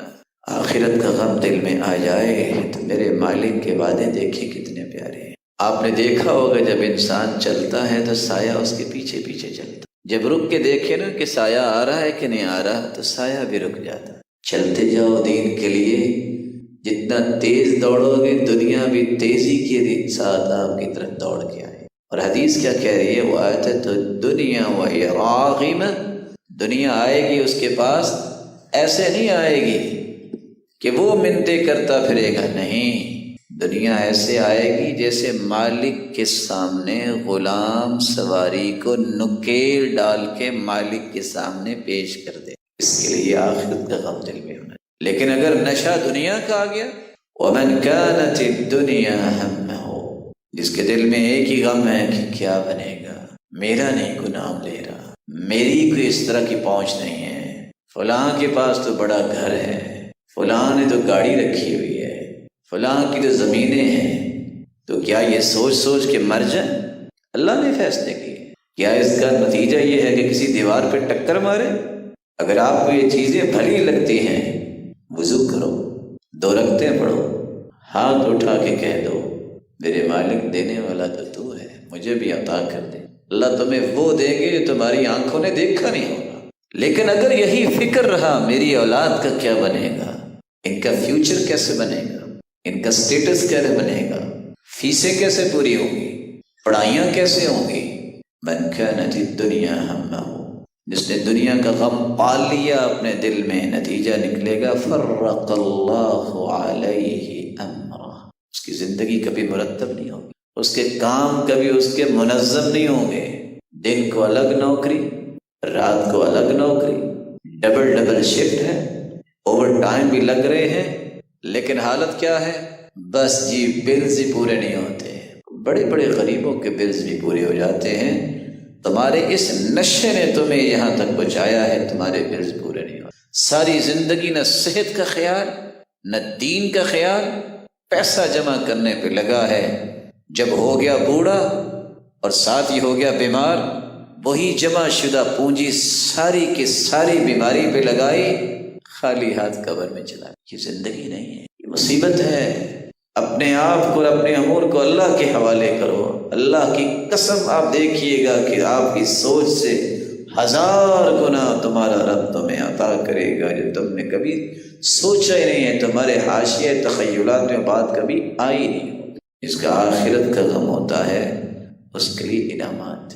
آخرت کا غم دل میں آ جائے تو میرے مالک کے وعدے دیکھیں کتنے پیارے ہیں۔ آپ نے دیکھا ہوگا جب انسان چلتا ہے تو سایہ اس کے پیچھے پیچھے چلتا ہے، جب رک کے دیکھے نا کہ سایہ آ رہا ہے کہ نہیں آ رہا تو سایہ بھی رک جاتا ہے۔ چلتے جاؤ دین کے لیے، جتنا تیز دوڑو گے دنیا بھی تیزی کے ساتھ آپ کی طرف دوڑ کے آئے۔ اور حدیث کیا کہہ رہی ہے؟ وہ آیت دنیا وہی راغمہ، دنیا آئے گی اس کے پاس، ایسے نہیں آئے گی کہ وہ منتیں کرتا پھرے گا، نہیں، دنیا ایسے آئے گی جیسے مالک کے سامنے غلام سواری کو نکیل ڈال کے مالک کے سامنے پیش کر دے۔ اس کے لیے آخرت کا غم دل میں ہونا۔ لیکن اگر نشہ دنیا کا آ گیا، وَمَنْ كَانَتِ الدُّنْيَا هَمَّهُ، جس کے دل میں ایک ہی غم ہے کہ کیا بنے گا، میرا نہیں کوئی نام لے رہا، میری کوئی اس طرح کی پہنچ نہیں ہے، فلاں کے پاس تو بڑا گھر ہے، فلاں نے تو گاڑی رکھی ہوئی ہے، فلاں کی تو زمینیں ہیں، تو کیا یہ سوچ سوچ کے مر جائیں؟ اللہ نے فیصلے کیے۔ کیا اس کا نتیجہ یہ ہے کہ کسی دیوار پہ ٹکر مارے؟ اگر آپ کو یہ چیزیں بھلی لگتی ہیں، وضو کرو، 2 رکعتیں پڑھو، ہاتھ اٹھا کے کہہ دو میرے مالک دینے والا تو ہے، مجھے بھی عطا کر دے۔ اللہ تمہیں وہ دیں گے جو تمہاری آنکھوں نے دیکھا نہیں ہوگا۔ لیکن اگر یہی فکر رہا میری اولاد کا کیا بنے گا، ان کا فیوچر کیسے بنے گا، ان کا سٹیٹس کیسے بنے گا، فیسیں کیسے پوری ہوں گی، پڑھائیاں کیسے ہوں گی، من كانت الدنيا همه، جس نے دنیا کا غم پال لیا اپنے دل میں، نتیجہ نکلے گا فرق اللہ علیہ امرہ، اس کی زندگی کبھی مرتب نہیں ہوگی، اس کے کام کبھی اس کے منظم نہیں ہوں گے، دن کو الگ نوکری، رات کو الگ نوکری، ڈبل شفٹ ہے، اوور ٹائم بھی لگ رہے ہیں، لیکن حالت کیا ہے؟ بس جی بلز ہی پورے نہیں ہوتے، بڑے بڑے غریبوں کے بلز بھی پورے ہو جاتے ہیں، تمہارے اس نشے نے تمہیں یہاں تک پہنچایا ہے، تمہارے بلز پورے نہیں ہوتے۔ ساری زندگی نہ صحت کا خیال، نہ دین کا خیال، پیسہ جمع کرنے پہ لگا ہے، جب ہو گیا بوڑھا اور ساتھ ہی ہو گیا بیمار، وہی جمع شدہ پونجی ساری کی ساری بیماری پہ لگائی، خالی ہاتھ قبر میں چلا۔ یہ زندگی نہیں ہے، یہ مصیبت ہے۔ اپنے آپ کو اور اپنے امور کو اللہ کے حوالے کرو۔ اللہ کی قسم آپ دیکھیے گا کہ آپ کی سوچ سے 1000 گنا تمہارا رب تمہیں عطا کرے گا جو تم نے کبھی سوچا ہی نہیں ہے، تمہارے حاشیے تخیلات میں بات کبھی آئی نہیں۔ جس کا آخرت کا غم ہوتا ہے اس کے لیے انعامات